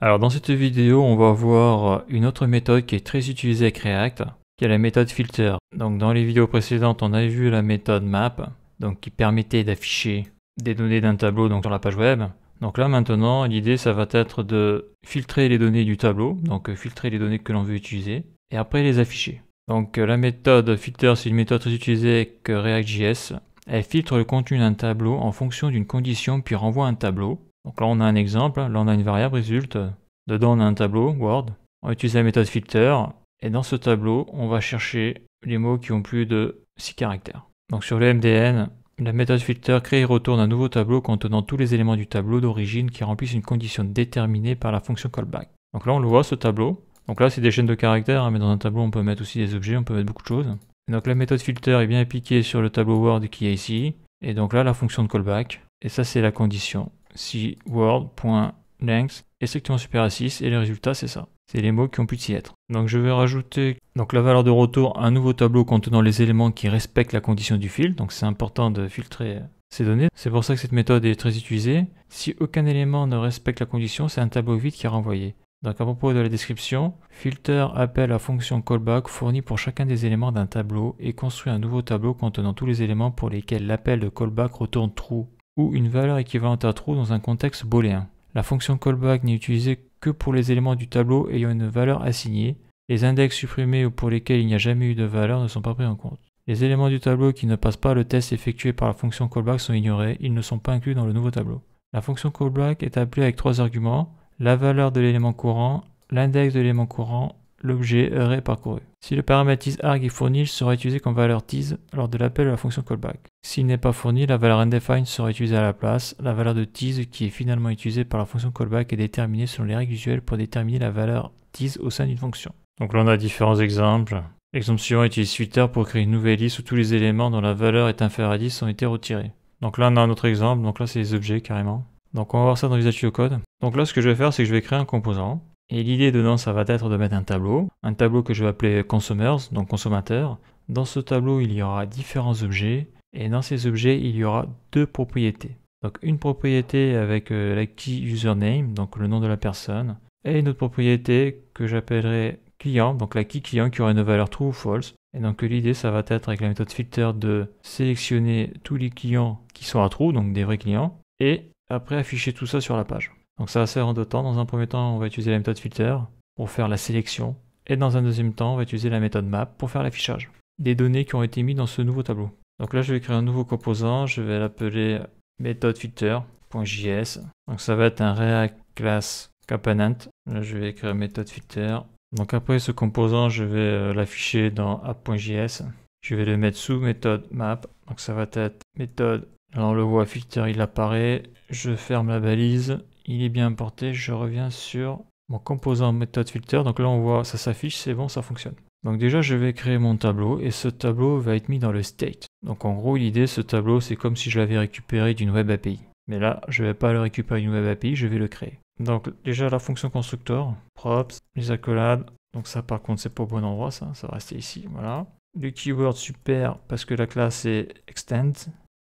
Alors dans cette vidéo, on va voir une autre méthode qui est très utilisée avec React, qui est la méthode filter. Donc dans les vidéos précédentes, on avait vu la méthode map, donc qui permettait d'afficher des données d'un tableau donc sur la page web. Donc là maintenant, l'idée ça va être de filtrer les données du tableau, donc filtrer les données que l'on veut utiliser, et après les afficher. Donc la méthode filter, c'est une méthode très utilisée avec React.js. Elle filtre le contenu d'un tableau en fonction d'une condition puis renvoie un tableau. Donc là on a un exemple, là on a une variable result, dedans on a un tableau Word, on va utiliser la méthode filter, et dans ce tableau on va chercher les mots qui ont plus de 6 caractères. Donc sur le MDN, la méthode filter crée et retourne un nouveau tableau contenant tous les éléments du tableau d'origine qui remplissent une condition déterminée par la fonction callback. Donc là on le voit ce tableau, donc là c'est des chaînes de caractères, mais dans un tableau on peut mettre aussi des objets, on peut mettre beaucoup de choses. Et donc la méthode filter est bien appliquée sur le tableau Word qui est ici, et donc là la fonction de callback, et ça c'est la condition. Si word.length est strictement supérieur à 6 et le résultat c'est ça. C'est les mots qui ont plus de 6 lettres. Donc je vais rajouter donc la valeur de retour à un nouveau tableau contenant les éléments qui respectent la condition du fil. Donc c'est important de filtrer ces données. C'est pour ça que cette méthode est très utilisée. Si aucun élément ne respecte la condition, c'est un tableau vide qui est renvoyé. Donc à propos de la description, filter appelle la fonction callback fournie pour chacun des éléments d'un tableau et construit un nouveau tableau contenant tous les éléments pour lesquels l'appel de callback retourne true ou une valeur équivalente à true dans un contexte booléen. La fonction callback n'est utilisée que pour les éléments du tableau ayant une valeur assignée. Les index supprimés ou pour lesquels il n'y a jamais eu de valeur ne sont pas pris en compte. Les éléments du tableau qui ne passent pas le test effectué par la fonction callback sont ignorés, ils ne sont pas inclus dans le nouveau tableau. La fonction callback est appelée avec 3 arguments, la valeur de l'élément courant, l'index de l'élément courant, l'objet array parcouru. Si le paramètre teaseArg est fourni, il sera utilisé comme valeur tease lors de l'appel de la fonction callback. S'il n'est pas fourni, la valeur undefined sera utilisée à la place. La valeur de tease qui est finalement utilisée par la fonction callback est déterminée selon les règles usuelles pour déterminer la valeur tease au sein d'une fonction. Donc là on a différents exemples. L'exemple suivant utilise filter pour créer une nouvelle liste où tous les éléments dont la valeur est inférieure à 10 ont été retirés. Donc là on a un autre exemple, donc là c'est les objets carrément. Donc on va voir ça dans Visual Studio Code. Donc là ce que je vais faire c'est que je vais créer un composant. Et l'idée dedans, ça va être de mettre un tableau que je vais appeler consumers, donc consommateur. Dans ce tableau, il y aura différents objets, et dans ces objets, il y aura 2 propriétés. Donc une propriété avec la key username, donc le nom de la personne, et une autre propriété que j'appellerai client, donc la key client qui aura une valeur true ou false. Et donc l'idée, ça va être avec la méthode filter de sélectionner tous les clients qui sont à true, donc des vrais clients, et après afficher tout ça sur la page. Donc ça va se faire en 2 temps. Dans un premier temps, on va utiliser la méthode filter pour faire la sélection. Et dans un deuxième temps, on va utiliser la méthode map pour faire l'affichage des données qui ont été mises dans ce nouveau tableau. Donc là, je vais créer un nouveau composant. Je vais l'appeler méthode filter.js. Donc ça va être un React class component. Là, je vais écrire méthode filter. Donc après ce composant, je vais l'afficher dans app.js. Je vais le mettre sous méthode map. Donc ça va être méthode. Là, on le voit, filter, il apparaît. Je ferme la balise. Il est bien importé, je reviens sur mon composant méthode filter. Donc là on voit ça s'affiche, c'est bon, ça fonctionne. Donc déjà je vais créer mon tableau et ce tableau va être mis dans le state. Donc en gros l'idée ce tableau c'est comme si je l'avais récupéré d'une web API. Mais là je ne vais pas le récupérer d'une web API, je vais le créer. Donc déjà la fonction constructor, props, les accolades. Donc ça par contre c'est pas au bon endroit, ça va rester ici, voilà. Le keyword super parce que la classe est extend.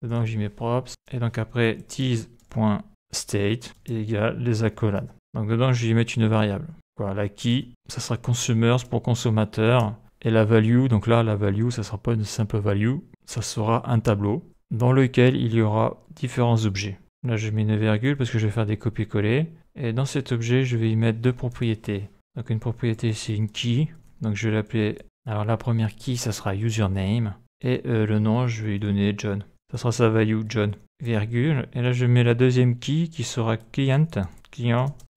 Dedans j'y mets props et donc après tease.state égale les accolades. Donc dedans, je vais y mettre une variable. La key, ça sera consumers pour consommateur. Et la value, donc là, la value, ça ne sera pas une simple value. Ça sera un tableau dans lequel il y aura différents objets. Là, je mets une virgule parce que je vais faire des copier-coller. Et dans cet objet, je vais y mettre 2 propriétés. Donc une propriété, c'est une key. Donc je vais l'appeler... Alors la première key, ça sera username. Et le nom, je vais lui donner John. Ça sera sa value John, virgule. Et là, je mets la deuxième key qui sera client.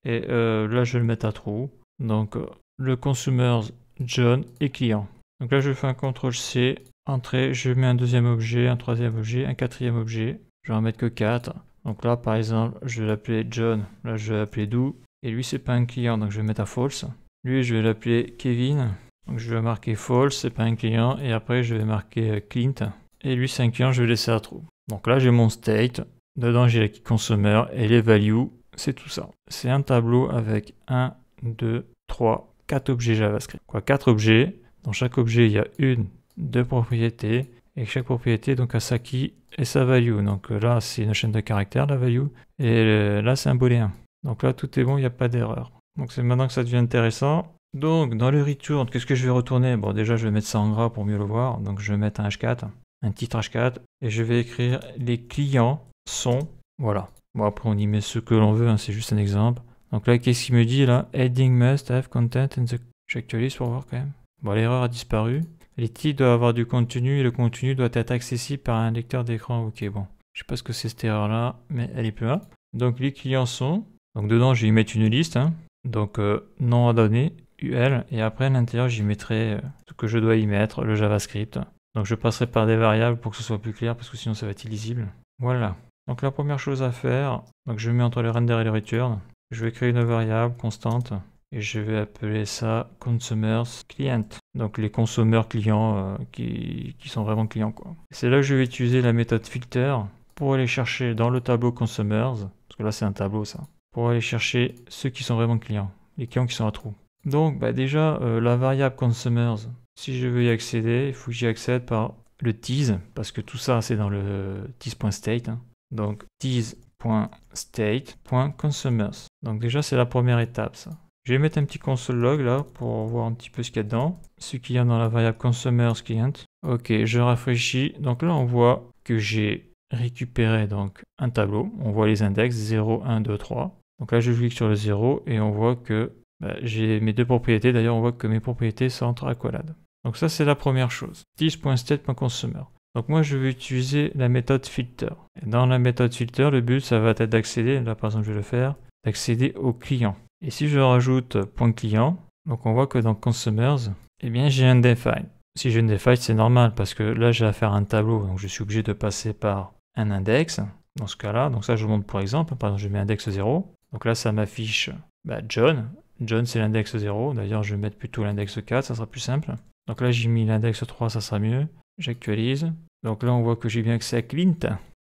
Et là, je vais le mettre à true. Donc, le consumers John est client. Donc là, je fais un CTRL-C, entrée, je mets un deuxième objet, un troisième objet, un quatrième objet. Je vais en mettre que 4. Donc là, par exemple, je vais l'appeler John. Là, je vais l'appeler Do. Et lui, c'est pas un client, donc je vais mettre à false. Lui, je vais l'appeler Kevin. Donc je vais marquer false, c'est pas un client. Et après, je vais marquer Clint. Et lui, c'est un client, je vais laisser à true. Donc là, j'ai mon state. Dedans, j'ai la key consumer et les values. C'est tout ça. C'est un tableau avec 1, 2, 3, 4 objets JavaScript. 4 objets. Dans chaque objet, il y a 1, 2 propriétés. Et chaque propriété donc a sa key et sa value. Donc là, c'est une chaîne de caractères, la value. Et là, c'est un booléen. Donc là, tout est bon, il n'y a pas d'erreur. Donc c'est maintenant que ça devient intéressant. Donc dans le return, qu'est-ce que je vais retourner? Bon, déjà je vais mettre ça en gras pour mieux le voir. Donc je vais mettre un H4, un titre H4, et je vais écrire les clients sont, voilà. Bon, après on y met ce que l'on veut, hein, c'est juste un exemple. Donc là, qu'est-ce qu'il me dit là? Heading must have content in the... J'actualise pour voir quand même. Bon, l'erreur a disparu. Les titres doivent avoir du contenu et le contenu doit être accessible par un lecteur d'écran. Ok, bon. Je sais pas ce que c'est cette erreur là, mais elle est plus là. Donc les clients sont, donc dedans je vais y mettre une liste, hein. Donc nom à donner, UL, et après à l'intérieur j'y mettrai ce que je dois y mettre, le JavaScript. Donc je passerai par des variables pour que ce soit plus clair parce que sinon ça va être illisible. Voilà. Donc la première chose à faire, donc je mets entre le render et le return, je vais créer une variable constante et je vais appeler ça consumers client. Donc les consommeurs clients qui sont vraiment clients quoi. C'est là que je vais utiliser la méthode filter pour aller chercher dans le tableau consumers, parce que là c'est un tableau ça, pour aller chercher ceux qui sont vraiment clients, les clients qui sont à trous. Donc déjà la variable consumers, si je veux y accéder, il faut que j'y accède par le tease, parce que tout ça c'est dans le tease.state. Hein. Donc tease.state.consumers. Donc déjà c'est la première étape ça. Je vais mettre un petit console log là pour voir un petit peu ce qu'il y a dedans. Ce qu'il y a dans la variable consumers client. Ok, je rafraîchis. Donc là on voit que j'ai récupéré donc un tableau. On voit les index 0, 1, 2, 3. Donc là je clique sur le 0 et on voit que j'ai mes deux propriétés. D'ailleurs on voit que mes propriétés sont entre accolades. Donc ça c'est la première chose. Tease.state.consumer. Donc moi je vais utiliser la méthode filter. Et dans la méthode filter, le but ça va être d'accéder, là par exemple je vais le faire, d'accéder au client. Et si je rajoute point client, donc on voit que dans consumers, eh bien j'ai un define. Si j'ai une define c'est normal parce que là j'ai à faire un tableau, donc je suis obligé de passer par un index. Dans ce cas-là, donc ça je vous montre pour exemple, par exemple je mets index 0. Donc là ça m'affiche John. John c'est l'index 0, d'ailleurs je vais mettre plutôt l'index 4, ça sera plus simple. Donc là j'ai mis l'index 3, ça sera mieux. J'actualise. Donc là on voit que j'ai bien accès à Clint.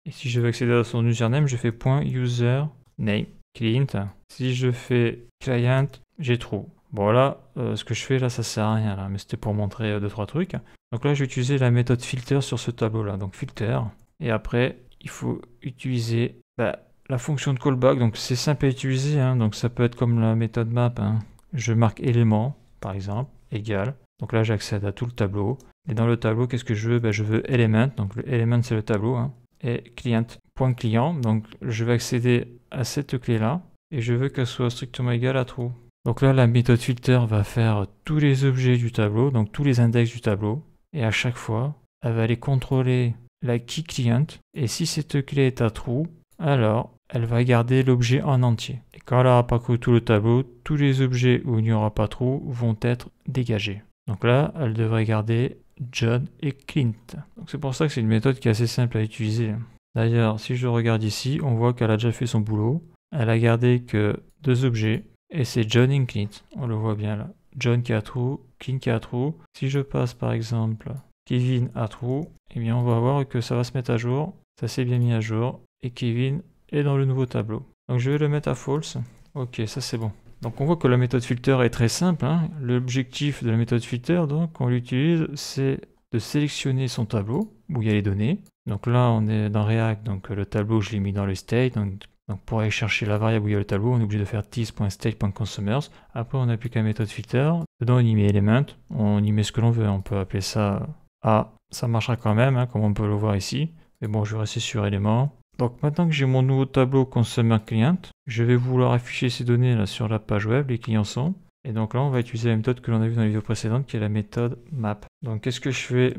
Et si je veux accéder à son username, je fais .username Clint. Si je fais client, j'ai true. Bon là, ce que je fais là, ça sert à rien là, mais c'était pour montrer 2-3 trucs. Donc là, je vais utiliser la méthode filter sur ce tableau là. Donc filter. Et après, il faut utiliser la fonction de callback. Donc c'est simple à utiliser. Hein. Donc ça peut être comme la méthode map. Hein. Je marque élément, par exemple, égal. Donc là, j'accède à tout le tableau. Et dans le tableau, qu'est-ce que je veux? Je veux element. Donc le element, c'est le tableau. Hein. Et client.client. Donc je vais accéder à cette clé-là. Et je veux qu'elle soit strictement égale à true. Donc là, la méthode filter va faire tous les objets du tableau, donc tous les index du tableau. Et à chaque fois, elle va aller contrôler la key client. Et si cette clé est à true, alors elle va garder l'objet en entier. Et quand elle aura parcouru tout le tableau, tous les objets où il n'y aura pas true vont être dégagés. Donc là, elle devrait garder John et Clint. Donc c'est pour ça que c'est une méthode qui est assez simple à utiliser. D'ailleurs, si je regarde ici, on voit qu'elle a déjà fait son boulot. Elle a gardé que deux objets, et c'est John et Clint. On le voit bien là. John qui a true, Clint qui a true. Si je passe par exemple Kevin a true, eh bien on va voir que ça va se mettre à jour. Ça s'est bien mis à jour. Et Kevin est dans le nouveau tableau. Donc je vais le mettre à false. Ok, ça c'est bon. Donc on voit que la méthode filter est très simple. Hein. L'objectif de la méthode filter, donc on l'utilise, c'est de sélectionner son tableau où il y a les données. Donc là on est dans React, donc le tableau je l'ai mis dans le state. Donc pour aller chercher la variable où il y a le tableau, on est obligé de faire tease.state.consumers. Après on applique la méthode filter. Dedans on y met element, on y met ce que l'on veut. On peut appeler ça A. Ça marchera quand même, hein, comme on peut le voir ici. Mais bon, je vais rester sur élément. Donc maintenant que j'ai mon nouveau tableau Consumer Client, je vais vouloir afficher ces données là sur la page web, les clients sont. Et donc là on va utiliser la méthode que l'on a vue dans la vidéo précédente qui est la méthode map. Donc qu'est-ce que je fais?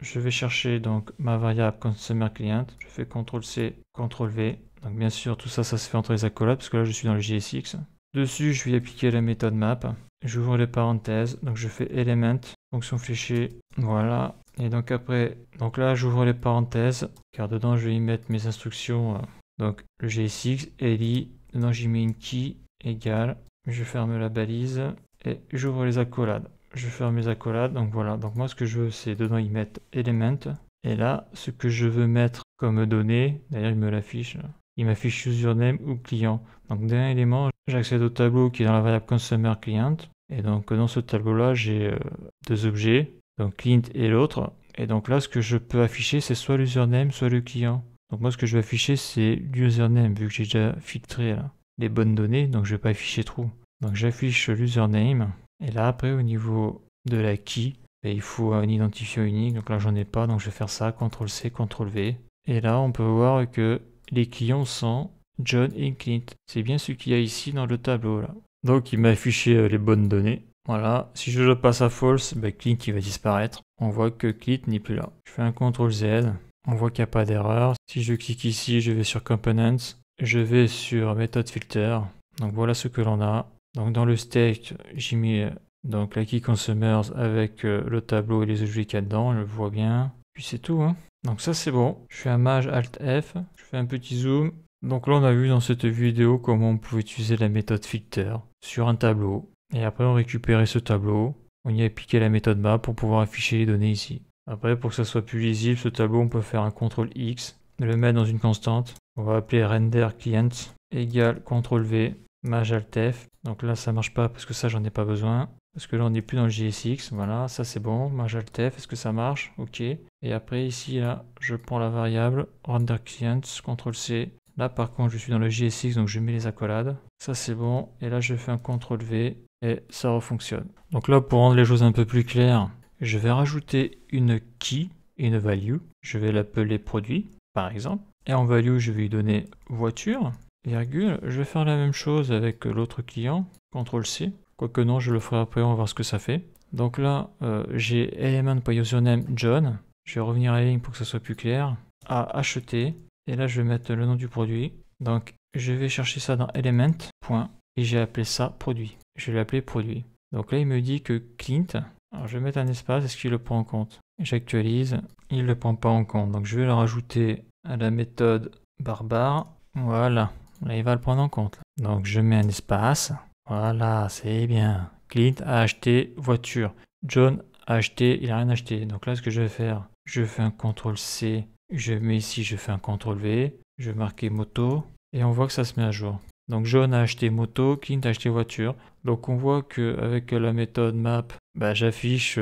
Je vais chercher donc ma variable Consumer Client, je fais CTRL-C, CTRL-V. Donc bien sûr tout ça, ça se fait entre les accolades parce que là je suis dans le JSX. Dessus je vais appliquer la méthode map. J'ouvre les parenthèses, donc je fais element, fonction fléchée, voilà. Et donc après, donc là j'ouvre les parenthèses, car dedans je vais y mettre mes instructions. Donc le JSX, li, dedans j'y mets une key, égale, je ferme la balise, et j'ouvre les accolades. Je ferme les accolades, donc voilà. Donc moi ce que je veux c'est dedans y mettre element, et là ce que je veux mettre comme données, d'ailleurs il me l'affiche, il m'affiche username ou client. Donc d'un élément, j'accède au tableau qui est dans la variable consumer client, et donc dans ce tableau là j'ai deux objets. Donc Clint et l'autre. Et donc là, ce que je peux afficher, c'est soit l'username, soit le client. Donc moi, ce que je vais afficher, c'est l'username, vu que j'ai déjà filtré là, les bonnes données. Donc je ne vais pas afficher true. Donc j'affiche l'username. Et là après au niveau de la key, il faut un identifiant unique. Donc là j'en ai pas, donc je vais faire ça, CTRL-C, CTRL-V. Et là on peut voir que les clients sont John et Clint. C'est bien ce qu'il y a ici dans le tableau là. Donc il m'a affiché les bonnes données. Voilà, si je le passe à false, Clint il va disparaître. On voit que Clint n'est plus là. Je fais un CTRL-Z. On voit qu'il n'y a pas d'erreur. Si je clique ici, je vais sur Components. Je vais sur Method Filter. Donc voilà ce que l'on a. Donc dans le state, j'ai mis donc la key consumers avec le tableau et les objets qu'il y a dedans. Je le vois bien. Puis c'est tout. Hein. Donc ça c'est bon. Je fais un Maj Alt F. Je fais un petit zoom. Donc là on a vu dans cette vidéo comment on pouvait utiliser la méthode Filter sur un tableau. Et après on récupérait ce tableau. On y a appliqué la méthode map pour pouvoir afficher les données ici. Après, pour que ça soit plus lisible, ce tableau, on peut faire un CTRL X, le mettre dans une constante. On va appeler render client égale CTRL V, Maj Alt F. Donc là, ça marche pas parce que ça, j'en ai pas besoin. Parce que là, on n'est plus dans le JSX. Voilà, ça c'est bon. Maj Alt F, est-ce que ça marche? Ok. Et après, ici, là, je prends la variable render client, CTRL C. Là, par contre, je suis dans le JSX, donc je mets les accolades. Ça c'est bon. Et là, je fais un CTRL V et ça refonctionne. Donc là, pour rendre les choses un peu plus claires, je vais rajouter une key et une value. Je vais l'appeler produit, par exemple. Et en value, je vais lui donner voiture, virgule. Je vais faire la même chose avec l'autre client, CTRL-C. Quoique non, je le ferai après, on va voir ce que ça fait. Donc là, j'ai element.username John. Je vais revenir à la ligne pour que ça soit plus clair. À acheter. Et là, je vais mettre le nom du produit. Donc, je vais chercher ça dans element. Et j'ai appelé ça produit. Je vais l'appeler produit. Donc là, il me dit que Clint. Alors je vais mettre un espace, est-ce qu'il le prend en compte? J'actualise, il ne le prend pas en compte. Donc je vais le rajouter à la méthode barbare. Voilà, là il va le prendre en compte. Donc je mets un espace. Voilà, c'est bien. Clint a acheté voiture. John a acheté, il n'a rien acheté. Donc là ce que je vais faire, je fais un CTRL-C. Je mets ici, je fais un CTRL-V. Je vais marquer moto. Et on voit que ça se met à jour. Donc John a acheté moto, Clint a acheté voiture. Donc on voit qu'avec la méthode map, j'affiche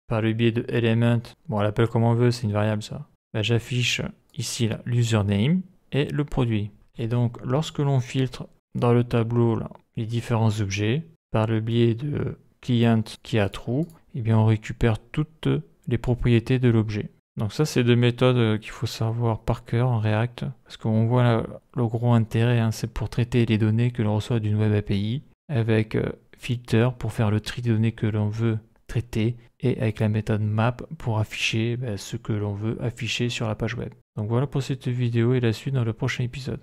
par le biais de element, bon on l'appelle comme on veut, c'est une variable ça. J'affiche ici l'username et le produit. Et donc lorsque l'on filtre dans le tableau là, les différents objets, par le biais de client qui a true, eh bien on récupère toutes les propriétés de l'objet. Donc ça, c'est deux méthodes qu'il faut savoir par cœur en React, parce qu'on voit le gros intérêt, hein, c'est pour traiter les données que l'on reçoit d'une web API, avec filter pour faire le tri des données que l'on veut traiter, et avec la méthode map pour afficher ce que l'on veut afficher sur la page web. Donc voilà pour cette vidéo et la suite dans le prochain épisode.